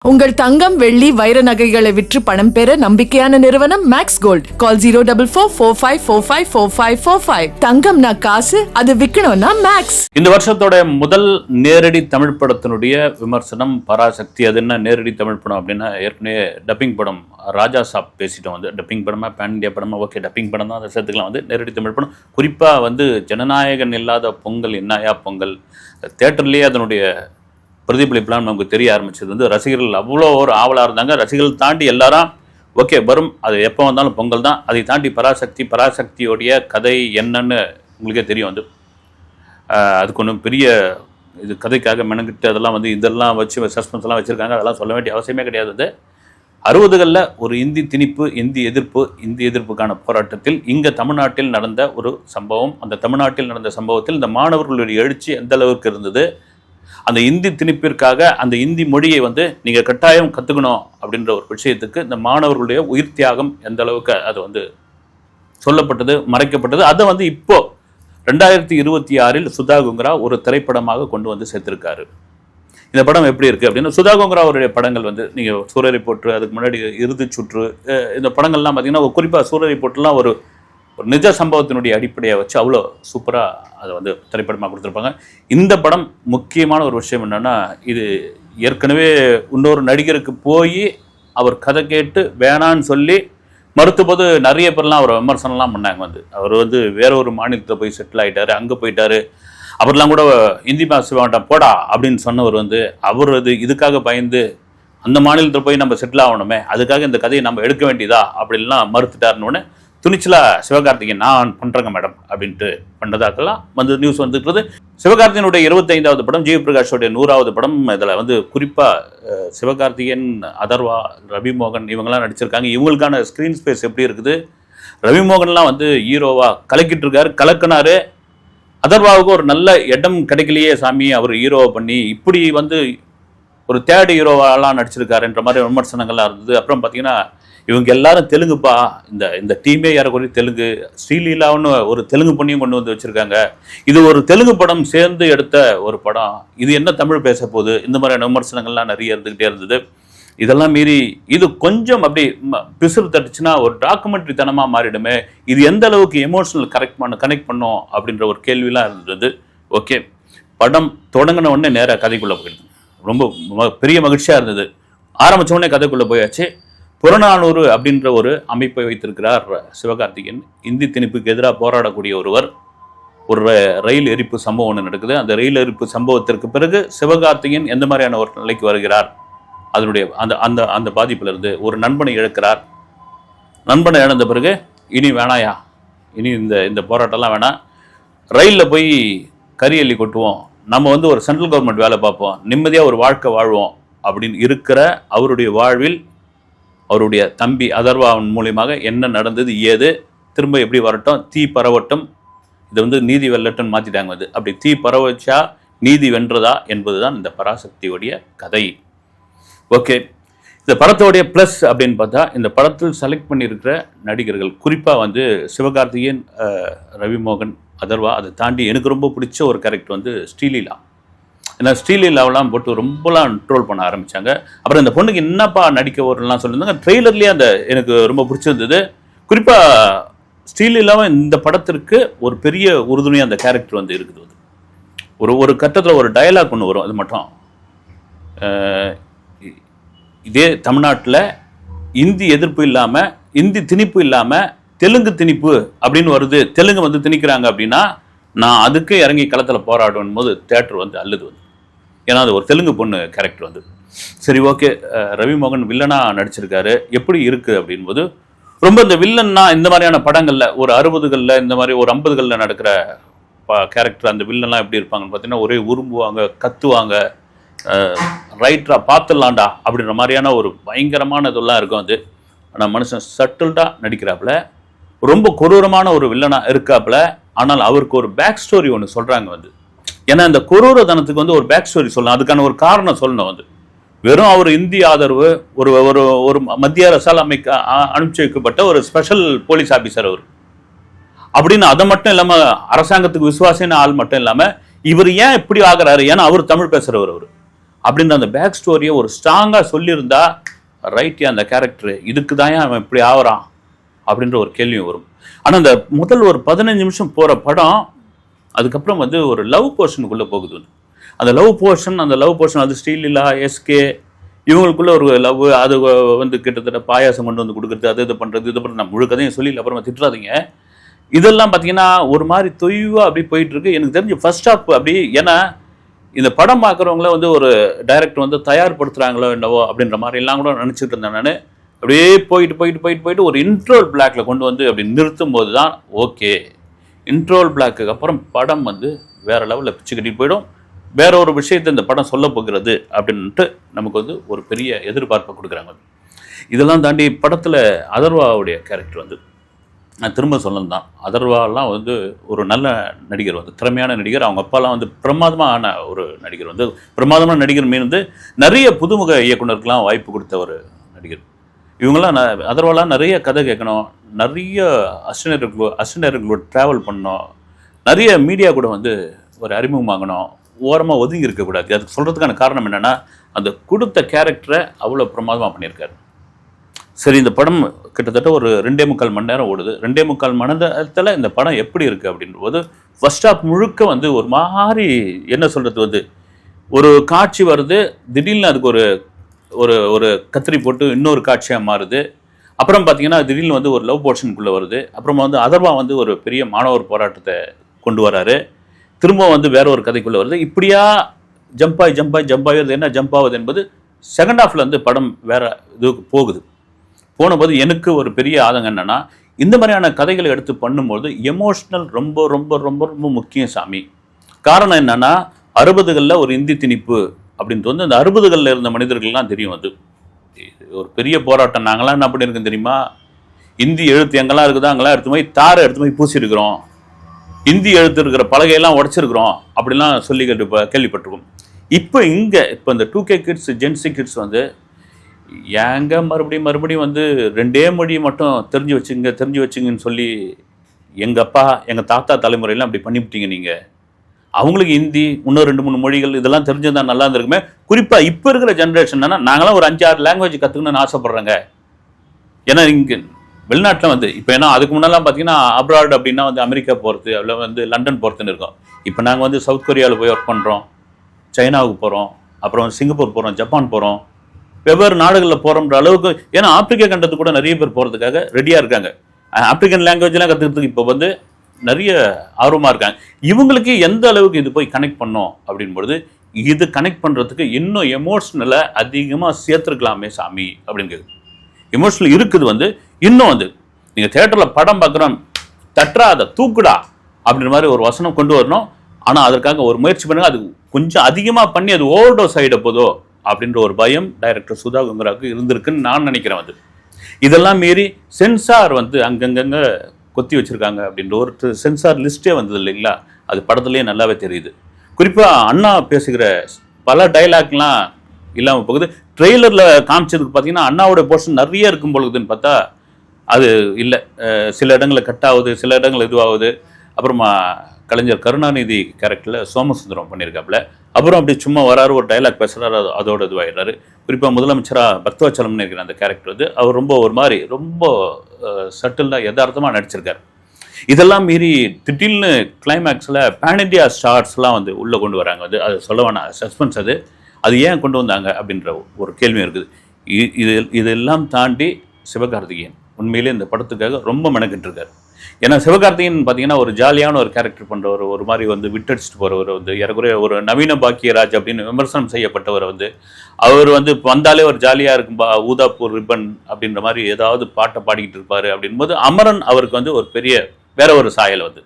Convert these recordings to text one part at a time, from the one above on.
உங்கள் தங்கம் வெள்ளி வைர நகைகளை விற்று பணம் பெற நம்பிக்கையான நிறுவனம் மேக்ஸ் கோல்ட். கால் 04454545545. தங்கம்னா காசு, அது விற்கணும்னா மேக்ஸ். இந்த வருஷத்தோட முதல் நேரடி தமிழ் படத்தினுடைய விமர்சனம் பராசக்தி. அது என்ன நேரடி தமிழ் படம் அப்படின்னா, ஏற்கனவே டப்பிங் படம் ராஜா சாப் பேசிட்டோம். வந்து டப்பிங் படமா பேன் இண்டியா படமா, ஓகே டப்பிங் படம் தான், அதை சேர்த்துக்கலாம். வந்து நேரடி தமிழ் படம் குறிப்பாக வந்து ஜனநாயகன் இல்லாத பொங்கல் என்னையா பொங்கல், தேட்டர்லேயே அதனுடைய பிரதிபலிப்புலாம் நமக்கு தெரிய ஆரம்பிச்சது. வந்து ரசிகர்கள் அவ்வளோ ஒரு ஆவலாக இருந்தாங்க. ரசிகர்கள் தாண்டி எல்லாரும் ஓகே வரும், அது எப்போ வந்தாலும் பொங்கல் தான். அதை தாண்டி பராசக்தியோடைய கதை என்னன்னு உங்களுக்கே தெரியும். வந்து அதுக்கு ஒன்றும் பெரிய இது கதைக்காக மெனக்கிட்டு அதெல்லாம் வந்து இதெல்லாம் வச்சு சஸ்பென்ஸ்லாம் வச்சுருக்காங்க. அதெல்லாம் சொல்ல வேண்டிய அவசியமே கிடையாது. அது 60களில் ஒரு இந்தி திணிப்பு, இந்தி எதிர்ப்புக்கான போராட்டத்தில் இங்கே தமிழ்நாட்டில் நடந்த ஒரு சம்பவம். அந்த தமிழ்நாட்டில் நடந்த சம்பவத்தில் இந்த மாணவர்களுடைய எழுச்சி எந்த அளவுக்கு இருந்தது, அந்த இந்தி திணிப்பிற்காக அந்த இந்தி மொழியை வந்து நீங்கள் கட்டாயம் கற்றுக்கணும் அப்படின்ற ஒரு விஷயத்துக்கு இந்த மாணவர்களுடைய உயிர் தியாகம் எந்த அளவுக்கு அது வந்து சொல்லப்பட்டது, மறைக்கப்பட்டது. அதை வந்து இப்போ 2026 சுதா கோங்கரா ஒரு திரைப்படமாக கொண்டு வந்து சேர்த்திருக்காரு. இந்த படம் எப்படி இருக்குது அப்படின்னா, சுதா கோங்கரா அவருடைய படங்கள் வந்து நீங்கள் சூரரை போற்று, அதுக்கு முன்னாடி இறுதி சுற்று, இந்த படங்கள்லாம் பார்த்தீங்கன்னா குறிப்பாக சூரரை போற்றுலாம் ஒரு நிஜ சம்பவத்தினுடைய அடிப்படையை வச்சு அவ்வளோ சூப்பராக அதை வந்து திரைப்படமாக கொடுத்துருப்பாங்க. இந்த படம் முக்கியமான ஒரு விஷயம் என்னென்னா, இது ஏற்கனவே இன்னொரு நடிகருக்கு போய் அவர் கதை கேட்டு வேணான்னு சொல்லி மறுத்தபோது நிறைய பேர்லாம் அவர் விமர்சனம்லாம் பண்ணாங்க. வந்து அவர் வந்து வேற ஒரு மாநிலத்தில் போய் செட்டில் ஆகிட்டாரு, அங்கே போயிட்டாரு. அவர்லாம் கூட இந்தி பேச வேண்டாம் போடா அப்படின்னு சொன்னவர் வந்து அவர் அது இதுக்காக பயந்து அந்த மாநிலத்தில் போய் நம்ம செட்டில் ஆகணுமே, அதுக்காக இந்த கதையை நம்ம எடுக்க வேண்டியதா அப்படின்லாம் மறுத்துட்டாருன்னு துணிச்சலாக சிவகார்த்திகேயன் நான் பண்ணுறேங்க மேடம் அப்படின்ட்டு பண்ணதாக்கெல்லாம் வந்து நியூஸ் வந்துருக்குது. சிவகார்த்திகேயனுடைய 25வது படம், ஜிவி பிரகாஷோடைய 100வது படம். இதில் வந்து குறிப்பாக சிவகார்த்திகேயன், அதர்வா, ரவிமோகன் இவங்கெல்லாம் நடிச்சிருக்காங்க. இவங்களுக்கான ஸ்க்ரீன் ஸ்பேஸ் எப்படி இருக்குது, ரவிமோகன்லாம் வந்து ஹீரோவாக கலக்கிட்டு இருக்காரு, கலக்கினாரு. அதர்வாவுக்கு ஒரு நல்ல இடம் கிடைக்கலையே சாமி, அவர் ஹீரோவை பண்ணி இப்படி வந்து ஒரு தேர்ட் ஹீரோவாலாம் நடிச்சிருக்காருன்ற மாதிரி விமர்சனங்கள்லாம் இருந்தது. அப்புறம் பார்த்தீங்கன்னா இவங்க எல்லாரும் தெலுங்குப்பா, இந்த டீமே யாரை தெலுங்கு, ஸ்ரீலீலான்னு ஒரு தெலுங்கு பொண்ணையும் கொண்டு வந்து வச்சுருக்காங்க. இது ஒரு தெலுங்கு படம் சேர்ந்து எடுத்த ஒரு படம், இது என்ன தமிழ் பேச போகுது, இந்த மாதிரியான விமர்சனங்கள்லாம் நிறைய இருந்துக்கிட்டே இருந்தது. இதெல்லாம் மீறி இது கொஞ்சம் அப்படி பிசுறு தட்டுச்சுன்னா ஒரு டாக்குமெண்ட்ரி தனமாக மாறிடுமே, இது எந்த அளவுக்கு எமோஷனல் கனெக்ட் பண்ணோம் அப்படின்ற ஒரு கேள்விலாம் இருந்தது. ஓகே, படம் தொடங்கின உடனே நேராக கதைக்குள்ளே போயிடுது. ரொம்ப பெரிய மகிழ்ச்சியாக இருந்தது. ஆரம்பித்த உடனே கதைக்குள்ளே போயாச்சு. புறநானூறு அப்படின்ற ஒரு அமைப்பை வைத்திருக்கிறார் சிவகார்த்திகேயன். இந்தி திணிப்புக்கு எதிராக போராடக்கூடிய ஒருவர். ஒரு ரயில் எரிப்பு சம்பவம் ஒன்று நடக்குது. அந்த ரயில் எரிப்பு சம்பவத்திற்கு பிறகு சிவகார்த்திகேயன் எந்த மாதிரியான ஒரு நிலைக்கு வருகிறார், அதனுடைய அந்த அந்த அந்த பாதிப்பிலிருந்து ஒரு நண்பனை இழக்கிறார். நண்பனை இழந்த பிறகு இனி வேணாயா, இனி இந்த போராட்டம்லாம் வேணாம், ரயிலில் போய் கறி எல்லி கொட்டுவோம், நம்ம வந்து ஒரு சென்ட்ரல் கவர்மெண்ட் வேலை பார்ப்போம், நிம்மதியாக ஒரு வாழ்க்கை வாழ்வோம் அப்படின்னு இருக்கிற அவருடைய வாழ்வில் அவருடைய தம்பி அதர்வாவின் மூலியமாக என்ன நடந்தது, ஏது, திரும்ப எப்படி வரட்டும், தீ பரவட்டும், இதை வந்து நீதி வெல்லட்டும் மாற்றிட்டாங்க. அது அப்படி தீ பரவச்சா நீதி வென்றதா என்பது தான் இந்த பராசக்தியோடைய கதை. ஓகே, இந்த படத்தோடைய ப்ளஸ் அப்படின்னு பார்த்தா, இந்த படத்தில் செலக்ட் பண்ணியிருக்கிற நடிகர்கள் குறிப்பாக வந்து சிவகார்த்திகேயன், ரவிமோகன், அதர்வா, அதை தாண்டி எனக்கு ரொம்ப பிடிச்ச ஒரு கேரக்டர் வந்து ஸ்ரீலீலா. ஏன்னா ஸ்ரீலீலாவெல்லாம் போட்டு ரொம்பலாம் ட்ரோல் பண்ண ஆரம்பித்தாங்க. அப்புறம் இந்த பொண்ணுக்கு என்னப்பா நடிக்க வரலாம் சொல்லியிருந்தாங்க. ட்ரெய்லர்லேயே அந்த எனக்கு ரொம்ப பிடிச்சிருந்தது. குறிப்பாக ஸ்ரீலீலாவும் இந்த படத்திற்கு ஒரு பெரிய உறுதுணையாக அந்த கேரக்டர் வந்து இருக்குது. ஒரு கட்டத்தில் ஒரு டயலாக் ஒன்று வரும். அது மட்டும் இதே தமிழ்நாட்டில் இந்தி எதிர்ப்பு இல்லாமல், இந்தி திணிப்பு இல்லாமல் தெலுங்கு திணிப்பு அப்படின்னு வருது, தெலுங்கு வந்து திணிக்கிறாங்க அப்படின்னா நான் அதுக்கு இறங்கி களத்தில் போராடும் போது தேட்டர் வந்து அல்லது வந்து, ஏன்னா அது ஒரு தெலுங்கு பொண்ணு கேரக்டர் வந்து. சரி ஓகே, ரவிமோகன் வில்லனாக நடிச்சிருக்காரு, எப்படி இருக்குது அப்படின்போது ரொம்ப இந்த வில்லன்னா இந்த மாதிரியான படங்களில் ஒரு 60களில் இந்த மாதிரி ஒரு 50களில் நடக்கிற கேரக்டர், அந்த வில்லன்லாம் எப்படி இருப்பாங்கன்னு பார்த்தீங்கன்னா ஒரே உரும்புவாங்க, கத்துவாங்க, ரைட்டராக பார்த்துடலாண்டா அப்படின்ற மாதிரியான ஒரு பயங்கரமான இதெல்லாம் இருக்கும். அது ஆனால் மனுஷன் சட்டில்டாக நடிக்கிறாப்புல, ரொம்ப கொடூரமான ஒரு வில்லனாக இருக்காப்புல. ஆனால் அவருக்கு ஒரு பேக் ஸ்டோரி ஒன்று சொல்கிறாங்க வந்து. ஏன்னா இந்த கொடூரதனத்துக்கு வந்து ஒரு பேக் ஸ்டோரி சொல்லணும், அதுக்கான ஒரு காரணம் சொல்லணும். வந்து வெறும் அவர் இந்திய ஆதரவு, ஒரு ஒரு ஒரு மத்திய அரசால் அனுப்பிச்சு வைக்கப்பட்ட ஒரு ஸ்பெஷல் போலீஸ் ஆஃபீஸர் அவர் அப்படின்னு, அதை மட்டும் இல்லாமல் அரசாங்கத்துக்கு விசுவாசின ஆள் மட்டும் இல்லாமல் இவர் ஏன் இப்படி ஆகிறாரு, ஏன்னா அவர் தமிழ் பேசுகிறவர். அவர் அப்படின்ற அந்த பேக் ஸ்டோரியை ஒரு ஸ்ட்ராங்காக சொல்லியிருந்தா ரைட், அந்த கேரக்டர் இதுக்கு தான் அவன் இப்படி ஆகிறான் அப்படின்ற ஒரு கேள்வி வரும். ஆனால் அந்த முதல் ஒரு 15 நிமிஷம் போகிற படம் அதுக்கப்புறம் வந்து ஒரு லவ் போர்ஷனுக்குள்ளே போகுது. அந்த லவ் போர்ஷன் அது ஸ்ரீலீலா, எஸ்கே இவங்களுக்குள்ள ஒரு லவ், அது வந்து கிட்டத்தட்ட பாயாசம் கொண்டு வந்து கொடுக்குறது, அது இது பண்ணுறது நான் முழு கதையும் சொல்லி அப்புறமா திட்டுறாதீங்க. இதெல்லாம் பார்த்தீங்கன்னா ஒரு மாதிரி தொய்வாக அப்படி போயிட்டு இருக்கு. எனக்கு தெரிஞ்சு ஃபர்ஸ்ட் ஹாஃப் அப்படி, ஏன்னா இந்த படம் பார்க்குறவங்கள வந்து ஒரு டைரக்டர் வந்து தயார்படுத்துகிறாங்களோ என்னவோ அப்படின்ற மாதிரி எல்லாம் கூட நினச்சிட்டு இருந்தேன் நான். அப்படியே போயிட்டு ஒரு இன்ட்ரோல் பிளாக்ல கொண்டு வந்து அப்படி நிறுத்தும் போது தான் ஓகே, இன்ட்ரோல் பிளாக்கு அப்புறம் படம் வந்து வேற லெவலில் பிச்சு கட்டிட்டு போயிடும். வேற ஒரு விஷயத்தை இந்த படம் சொல்ல போகிறது அப்படின்ட்டு நமக்கு வந்து ஒரு பெரிய எதிர்பார்ப்பை கொடுக்குறாங்க. இதெல்லாம் தாண்டி படத்தில் அதர்வாவுடைய கேரக்டர் வந்து நான் திரும்ப சொல்லணும் தான். அதர்வாலாம் வந்து ஒரு நல்ல நடிகர், வந்து திறமையான நடிகர். அவங்க அப்பாலாம் வந்து பிரமாதமான ஒரு நடிகர், வந்து பிரமாதமான நடிகர் மீன் வந்து நிறைய புதுமுக இயக்குனருக்கெலாம் வாய்ப்பு கொடுத்த ஒரு நடிகர். இவங்கெல்லாம் அதர்வாலாம் நிறைய கதை கேட்கணும், நிறைய அசிஸ்டன்ட்களோட ட்ராவல் பண்ணணும், நிறைய மீடியா கூட வந்து ஒரு அறிமுகமாகணும், ஓரமாக ஒதுங்கி இருக்கக்கூடாது. அதுக்கு சொல்கிறதுக்கான காரணம் என்னென்னா அந்த கொடுத்த கேரக்டரை அவ்வளோ பிரமாதமாக பண்ணியிருக்காரு. சரி, இந்த படம் கிட்டத்தட்ட ஒரு 2.25 மணி நேரம் ஓடுது. 2.25 மணி நேரத்தில் இந்த படம் எப்படி இருக்குது அப்படின்ற போது ஃபர்ஸ்ட் ஹாஃப் முழுக்க வந்து ஒரு மாதிரி என்ன சொல்கிறது, வந்து ஒரு காட்சி வருது, திடீர்னு அதுக்கு ஒரு ஒரு ஒரு கத்திரி போட்டு இன்னொரு காட்சியாக மாறுது. அப்புறம் பார்த்தீங்கன்னா திடீர்னு வந்து ஒரு லவ் போர்ஷனுக்குள்ளே வருது. அப்புறமா வந்து அதர்வா வந்து ஒரு பெரிய மாணவர் போராட்டத்தை கொண்டு வராரு, திரும்ப வந்து வேற ஒரு கதைக்குள்ளே வருது. இப்படியா ஜம்ப் ஆகுது. என்ன ஜம்ப் ஆகுது என்பது செகண்ட் ஹாஃப்ல வந்து படம் வேற இதுக்கு போகுது. போனபோது எனக்கு ஒரு பெரிய ஆதங்கம் என்னன்னா, இந்த மாதிரியான கதைகளை எடுத்து பண்ணும்போது எமோஷ்னல் ரொம்ப ரொம்ப ரொம்ப ரொம்ப முக்கியம் சாமி. காரணம் என்னன்னா, 60களில் ஒரு இந்தி திணிப்பு அப்படின்ட்டு வந்து அந்த 60களில் இருந்த மனிதர்கள்லாம் தெரியும். அது ஒரு பெரிய போராட்டம். நாங்களாம் என்ன பண்ணியிருக்கோம் தெரியுமா, இந்தி எழுத்து எங்கெல்லாம் இருக்குதோ அங்கெல்லாம் எடுத்து போய் தாரை எடுத்து போய் பூசிருக்கிறோம், இந்தி எழுத்து இருக்கிற பலகையெல்லாம் உடைச்சிருக்கிறோம் அப்படிலாம் சொல்லி கேள்விப்பட்டிருக்கோம். இப்போ இந்த 2K கிட்ஸ், ஜென்சி கிட்ஸ் வந்து ஏங்க மறுபடியும் வந்து 2 மொழி மட்டும் தெரிஞ்சு வச்சுங்கன்னு சொல்லி எங்கள் அப்பா எங்கள் தாத்தா தலைமுறையெல்லாம் அப்படி பண்ணிவிட்டீங்க நீங்கள். அவங்களுக்கு ஹிந்தி, இன்னும் 2-3 மொழிகள் இதெல்லாம் தெரிஞ்சிருந்தா நல்லா இருந்திருக்குமே. குறிப்பாக இப்போ இருக்கிற ஜென்ரேஷன் நாங்களாம் ஒரு 5-6 லாங்குவேஜ் கற்றுக்கணும்னு ஆசைப்பட்றேங்க. ஏன்னா இங்கே வெளிநாட்டில் வந்து இப்போ ஏன்னா அதுக்கு முன்னெல்லாம் பார்த்தீங்கன்னா அப்ராட் அப்படின்னா வந்து அமெரிக்கா போகிறது, அதில் வந்து லண்டன் போகிறதுன்னு இருக்கும். இப்போ நாங்கள் வந்து சவுத் கொரியாவில் போய் ஒர்க் பண்ணுறோம், சைனாவுக்கு போகிறோம், அப்புறம் சிங்கப்பூர் போகிறோம், ஜப்பான் போகிறோம், வெவ்வேறு நாடுகளில் போகிறோன்ற அளவுக்கு. ஏன்னா ஆப்பிரிக்கா கண்டத்துக்கு கூட நிறைய பேர் போகிறதுக்காக ரெடியாக இருக்காங்க. ஆப்பிரிக்கன் லாங்குவேஜ்லாம் கற்றுக்கிறதுக்கு இப்போ வந்து நிறைய ஆர்வமாக இருக்காங்க. இவங்களுக்கு எந்த அளவுக்கு இது போய் கனெக்ட் பண்ணோம் அப்படின்பொழுது, இது கனெக்ட் பண்ணுறதுக்கு இன்னும் எமோஷ்னலை அதிகமாக சேர்த்துருக்கலாமே சாமி அப்படின்னு கேட்குது. எமோஷ்னல் இருக்குது வந்து இன்னும் வந்து நீங்கள் தேட்டரில் படம் பார்க்குறோம், தட்டுறா அதை தூக்குடா அப்படின்ற மாதிரி ஒரு வசனம் கொண்டு வரணும். ஆனால் அதற்காக ஒரு முயற்சி பண்ணுங்க, அது கொஞ்சம் அதிகமாக பண்ணி அது ஓவர் டோஸ் ஆகிட போதோ அப்படின்ற ஒரு பயம் டைரக்டர் சுதா கங்குராவுக்கு இருந்திருக்குன்னு நான் நினைக்கிறேன். வந்து இதெல்லாம் மீறி சென்சார் வந்து அங்கங்கே கொத்தி வச்சுருக்காங்க அப்படின்ற ஒரு சென்சார் லிஸ்ட்டே வந்தது இல்லைங்களா, அது படத்துலேயே நல்லாவே தெரியுது. குறிப்பாக அண்ணா பேசுகிற பல டைலாக்லாம் இல்லாமல் போகுது. ட்ரெய்லரில் காமிச்சதுக்கு பார்த்தீங்கன்னா அண்ணாவோட போர்ஷன் நிறைய இருக்கும் பொழுதுன்னு பார்த்தா அது இல்லை. சில இடங்களில் கட் ஆகுது, சில இடங்கள் இதுவாகுது. அப்புறமா கலைஞர் கருணாநிதி கேரக்டரில் சோமசுந்தரம் பண்ணியிருக்காப்புல. அப்புறம் அப்படி சும்மா வராரு, ஒரு டைலாக் பேசுகிறாரு, அதோட இதுவாகிடுறாரு. குறிப்பாக முதலமைச்சராக பக்தவச்சலம்னு இருக்கிற அந்த கேரக்டர் வந்து அவர் ரொம்ப ஒரு மாதிரி ரொம்ப சட்டிலாக யதார்த்தமாக நடிச்சிருக்காரு. இதெல்லாம் மீறி திடீர்னு கிளைமேக்ஸில் பேன் இண்டியா ஸ்டார்ஸ்லாம் வந்து உள்ளே கொண்டு வராங்க. வந்து அது சொல்ல வேணாம், சஸ்பென்ஸ். அது ஏன் கொண்டு வந்தாங்க அப்படின்ற ஒரு கேள்வி இருக்குது. இதெல்லாம் தாண்டி சிவகார்த்திகேயன் உண்மையிலே இந்த படத்துக்காக ரொம்ப மெனக்கிட்டு இருக்காரு. ஏன்னா சிவகார்த்திகேயன் பார்த்தீங்கன்னா ஒரு ஜாலியான ஒரு கேரக்டர் பண்ணுறவர், ஒரு மாதிரி வந்து விட்டடிச்சுட்டு போகிறவர், வந்து ஏறக்குறைய ஒரு நவீன பாக்கியராஜ் அப்படின்னு விமர்சனம் செய்யப்பட்டவர். வந்து அவர் வந்து வந்தாலே ஒரு ஜாலியாக இருக்கும், ஊதாப்பூர் ரிப்பன் அப்படின்ற மாதிரி ஏதாவது பாட்டை பாடிக்கிட்டு இருப்பார். அப்படின்போது அமரன் அவருக்கு வந்து ஒரு பெரிய வேற ஒரு சாயல் வந்து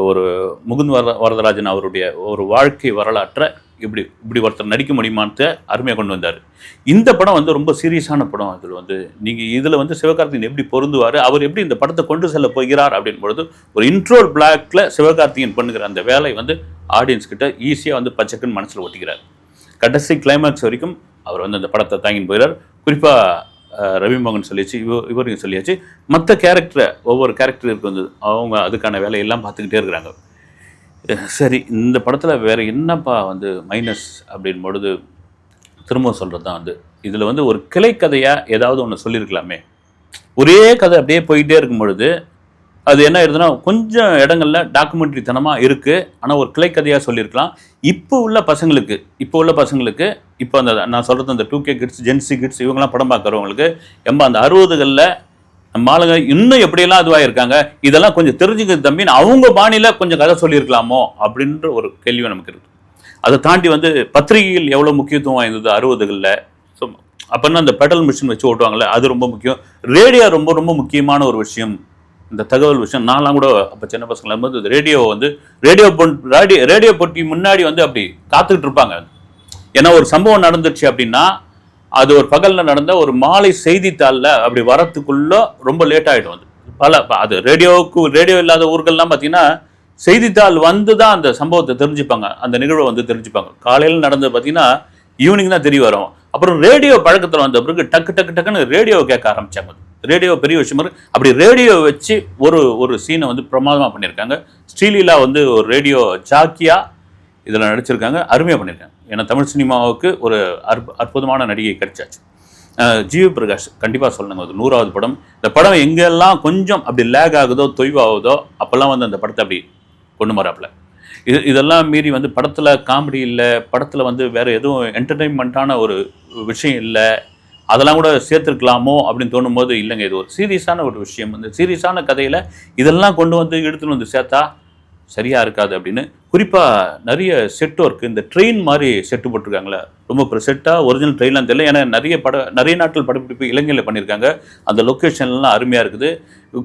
ஒரு முகுந்த் வரதராஜன் அவருடைய ஒரு வாழ்க்கை வரலாற்றை இப்படி ஒருத்தர் நடிக்க முடியுமான்னு அருமையாக கொண்டு வந்தார். இந்த படம் வந்து ரொம்ப சீரியஸான படம். அதில் வந்து நீங்கள் இதில் வந்து சிவகார்த்திகேயன் எப்படி பொருந்துவார், அவர் எப்படி இந்த படத்தை கொண்டு செல்ல போகிறார் அப்படின் பொழுது ஒரு இன்ட்ரோல் பிளாக்ல சிவகார்த்திகேயன் பண்ணுகிற அந்த வேலை வந்து ஆடியன்ஸ் கிட்ட ஈஸியாக வந்து பச்சைக்குன்னு மனசில் ஒட்டிக்கிறார். கடைசி கிளைமேக்ஸ் வரைக்கும் அவர் வந்து அந்த படத்தை தாங்கின்னு போயிறார். குறிப்பாக ரவிமோகன் சொல்லியாச்சு, இவரையும் சொல்லியாச்சு. மற்ற கேரக்டரை ஒவ்வொரு கேரக்டருக்கு வந்து அவங்க அதுக்கான வேலையெல்லாம் பார்த்துக்கிட்டே இருக்கிறாங்க. சரி, இந்த படத்தில் வேறு என்னப்பா வந்து மைனஸ் அப்படின் பொழுது திரும்ப சொல்கிறது தான் வந்து இதில் வந்து ஒரு கிளைக்கதையாக ஏதாவது ஒன்று சொல்லியிருக்கலாமே. ஒரே கதை அப்படியே போயிட்டே இருக்கும் பொழுது அது என்ன ஆயிடுதுன்னா கொஞ்சம் இடங்கள்ல டாக்குமெண்ட்ரி தனமாக இருக்குது. ஆனால் ஒரு கிளைக்கதையாக சொல்லியிருக்கலாம். இப்போ உள்ள பசங்களுக்கு இப்போ அந்த நான் சொல்கிறது அந்த 2K கிட்ஸ், ஜென்சி கிட்ஸ் இவங்கெல்லாம் படம் பார்க்குறவங்களுக்கு அந்த 60களில் நம்ம ஆளுங்க இன்னும் எப்படியெல்லாம் அதுவாக இருக்காங்க, இதெல்லாம் கொஞ்சம் தெரிஞ்சுக்கிறது தம்பின்னு அவங்க பாணியில் கொஞ்சம் கதை சொல்லியிருக்கலாமோ அப்படின்ற ஒரு கேள்வி நமக்கு இருக்குது. அதை தாண்டி வந்து பத்திரிகைகள் எவ்வளோ முக்கியத்துவம் வாய்ந்தது 60களில். ஸோ அப்போன்னா அந்த பெடல் மிஷின் வச்சு ஓட்டுவாங்கள்ல, அது ரொம்ப முக்கியம். ரேடியோ ரொம்ப ரொம்ப முக்கியமான ஒரு விஷயம். இந்த தகவல் விஷயம் நான்லாம் கூட அப்போ சின்ன பசங்களாக இருக்கும்போது ரேடியோ வந்து ரேடியோ போட்டி முன்னாடி வந்து அப்படி காத்துக்கிட்டு இருப்பாங்க. ஏன்னா ஒரு சம்பவம் நடந்துச்சு அப்படின்னா அது ஒரு பகலில் நடந்த ஒரு மாலை செய்தித்தாளில் அப்படி வரத்துக்குள்ள ரொம்ப லேட் ஆகிடும். அது ரேடியோ இல்லாத ஊர்கள்லாம் பார்த்தீங்கன்னா செய்தித்தாள் வந்து தான் அந்த சம்பவத்தை தெரிஞ்சுப்பாங்க, அந்த நிகழ்வை வந்து தெரிஞ்சுப்பாங்க. காலையில் நடந்தது பார்த்தீங்கன்னா ஈவினிங் தான் தெரிய வரும். அப்புறம் ரேடியோ பழக்கத்தில் வந்த பிறகு டக்குன்னு ரேடியோவை கேட்க ஆரம்பிச்சாங்க. ரேடியோ பெரிய விஷயம் இருக்கு. அப்படி ரேடியோ வச்சு ஒரு சீனை வந்து பிரமாதமாக பண்ணியிருக்காங்க. ஸ்ரீலீலா வந்து ஒரு ரேடியோ ஜாக்கியா இதில் நடிச்சிருக்காங்க, அருமையாக பண்ணியிருக்காங்க. ஏன்னா தமிழ் சினிமாவுக்கு ஒரு அற்புதமான நடிகை கிடைச்சாச்சு. ஜிவி பிரகாஷ் கண்டிப்பாக சொல்லணுங்க, அது 100வது படம். இந்த படம் எங்கெல்லாம் கொஞ்சம் அப்படி லேக் ஆகுதோ தொய்வாகுதோ அப்போல்லாம் வந்து அந்த படத்தை அப்படி கொண்டு வராப்புல. இதெல்லாம் மீறி வந்து படத்தில் காமெடி இல்லை, படத்தில் வந்து வேறு எதுவும் என்டர்டெயின்மெண்ட்டான ஒரு விஷயம் இல்லை, அதெல்லாம் கூட சேர்த்துருக்கலாமோ அப்படின்னு தோணும் போது இல்லைங்க, இது ஒரு சீரியஸான ஒரு விஷயம். இந்த சீரியஸான கதையில் இதெல்லாம் கொண்டு வந்து எடுத்துன்னு வந்து சேர்த்தா சரியாக இருக்காது அப்படின்னு. குறிப்பாக நிறைய செட் ஒர்க்கு, இந்த ட்ரெயின் மாதிரி செட்டு போட்டிருக்காங்களே, ரொம்ப செட்டாக ஒரிஜினல் ட்ரெயின்லாம் தெரியல. ஏன்னா நிறைய நாட்கள் படப்பிடிப்பு இலங்கையில் பண்ணியிருக்காங்க. அந்த லொக்கேஷன்லாம் அருமையாக இருக்குது.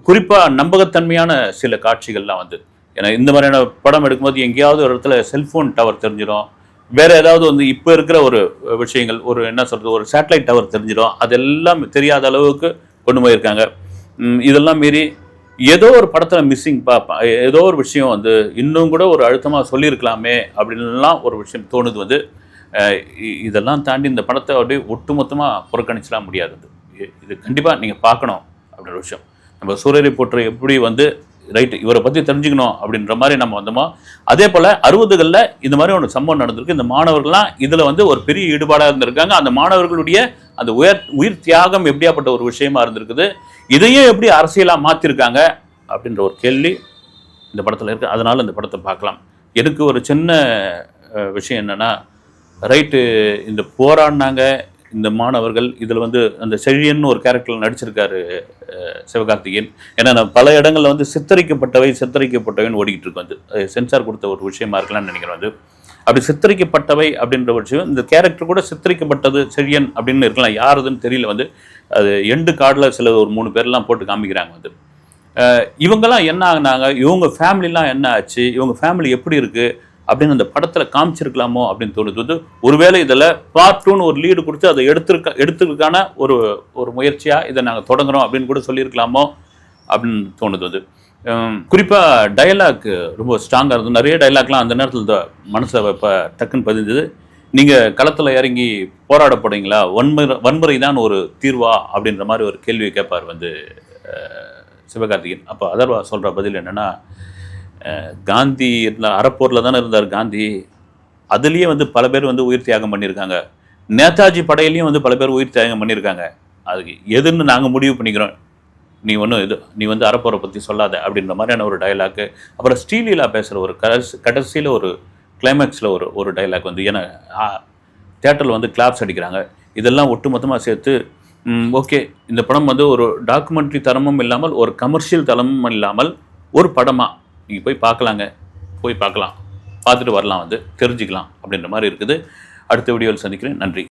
குறிப்பாக நம்பகத்தன்மையான சில காட்சிகள்லாம் வந்து, ஏன்னா இந்த மாதிரியான படம் எடுக்கும்போது எங்கேயாவது ஒரு இடத்துல செல்ஃபோன் டவர் தெரிஞ்சிடும், வேறு ஏதாவது வந்து இப்போ இருக்கிற ஒரு விஷயங்கள், ஒரு என்ன சொல்கிறது, ஒரு சேட்டலைட் டவர் தெரிஞ்சிடும், அதெல்லாம் தெரியாத அளவுக்கு கொண்டு போயிருக்காங்க. இதெல்லாம் மீறி ஏதோ ஒரு படத்தில் மிஸ்ஸிங் ஏதோ ஒரு விஷயம் வந்து இன்னும் கூட ஒரு அழுத்தமாக சொல்லியிருக்கலாமே அப்படின்லாம் ஒரு விஷயம் தோணுது வந்து. இதெல்லாம் தாண்டி இந்த படத்தை அப்படியே ஒட்டுமொத்தமாக புறக்கணிச்சிடலாம் முடியாது. இது கண்டிப்பாக நீங்கள் பார்க்கணும் அப்படின்ற விஷயம். நம்ம சூரியரை போற்ற எப்படி வந்து ரைட்டு இவரை பற்றி தெரிஞ்சுக்கணும் அப்படின்ற மாதிரி நம்ம வந்தோமோ, அதே போல் 60களில் இந்த மாதிரி ஒரு சம்பவம் நடந்திருக்கு. இந்த மாணவர்கள்லாம் இதில் வந்து ஒரு பெரிய ஈடுபாடாக இருந்திருக்காங்க. அந்த மாணவர்களுடைய அந்த உயிர் தியாகம் எப்படியாப்பட்ட ஒரு விஷயமா இருந்திருக்குது, இதையும் எப்படி அரசியலாக மாற்றிருக்காங்க அப்படின்ற ஒரு கேள்வி இந்த படத்தில் இருக்குது. அதனால் இந்த படத்தை பார்க்கலாம். எனக்கு ஒரு சின்ன விஷயம் என்னென்னா, ரைட்டு இந்த போராடினாங்க இந்த மாணவர்கள். இதில் வந்து அந்த செழியன்னு ஒரு கேரக்டரில் நடிச்சிருக்காரு சிவகார்த்திகேயன். ஏன்னா பல இடங்களில் வந்து சித்தரிக்கப்பட்டவைன்னு ஓடிக்கிட்டு இருக்கு. வந்து சென்சார் கொடுத்த ஒரு விஷயமா இருக்கலாம்னு நினைக்கிறேன். வந்து அப்படி சித்தரிக்கப்பட்டவை அப்படின்ற ஒரு விஷயம், இந்த கேரக்டர் கூட சித்தரிக்கப்பட்டது செழியன் அப்படின்னு இருக்கலாம், யாருதுன்னு தெரியல. வந்து அது எண்டு கார்டில் சில ஒரு 3 பேர்லாம் போட்டு காமிக்கிறாங்க. வந்து இவங்கெல்லாம் என்ன ஆகுனாங்க, இவங்க ஃபேமிலிலாம் என்ன ஆச்சு, இவங்க ஃபேமிலி எப்படி இருக்குது அப்படின்னு அந்த படத்தில் காமிச்சிருக்கலாமோ அப்படின்னு தோணுது. வந்து ஒருவேளை இதில் பார்ட் 2ன்னு ஒரு லீடு கொடுத்து அதை எடுத்துருக்கான ஒரு முயற்சியாக இதை நாங்கள் தொடங்குறோம் அப்படின்னு கூட சொல்லியிருக்கலாமோ அப்படின்னு தோணுது. வந்து குறிப்பாக டைலாக் ரொம்ப ஸ்ட்ராங்காக இருந்தது. நிறைய டைலாக்லாம் அந்த நேரத்தில் மனசில் இப்போ டக்குன்னு பதிந்தது. நீங்கள் களத்தில் இறங்கி போராடப்படுறீங்களா, வன்முறை தான் ஒரு தீர்வா அப்படின்ற மாதிரி ஒரு கேள்வியை கேட்பார் வந்து சிவகார்த்திகேயன். அப்போ அதர்வா சொல்கிற பதில் என்னென்னா, காந்தி இருந்தால் அறப்போரில் தானே இருந்தார் காந்தி, அதுலேயே வந்து பல பேர் வந்து உயிர் தியாகம் பண்ணியிருக்காங்க, நேதாஜி படையிலையும் வந்து பல பேர் உயிர் தியாகம் பண்ணியிருக்காங்க, அதுக்கு எதுன்னு நாங்கள் முடிவு பண்ணிக்கிறோம், நீ வந்து அறப்போரை பற்றி சொல்லாத அப்படின்ற மாதிரியான ஒரு டைலாக்கு. அப்புறம் ஸ்ரீலீலா பேசுகிற ஒரு கடைசியில் ஒரு கிளைமேக்ஸில் ஒரு டைலாக் வந்து, ஏன்னா தியேட்டரில் வந்து கிளாப்ஸ் அடிக்கிறாங்க. இதெல்லாம் ஒட்டுமொத்தமாக சேர்த்து ஓகே, இந்த படம் வந்து ஒரு டாக்குமெண்ட்ரி தரமும் இல்லாமல் ஒரு கமர்ஷியல் தரமும் இல்லாமல் ஒரு படமாக நீங்கள் போய் பார்க்கலாம், பார்த்துட்டு வரலாம், வந்து தெரிஞ்சுக்கலாம் அப்படின்ற மாதிரி இருக்குது. அடுத்த வீடியோவில் சந்திக்கிறேன். நன்றி.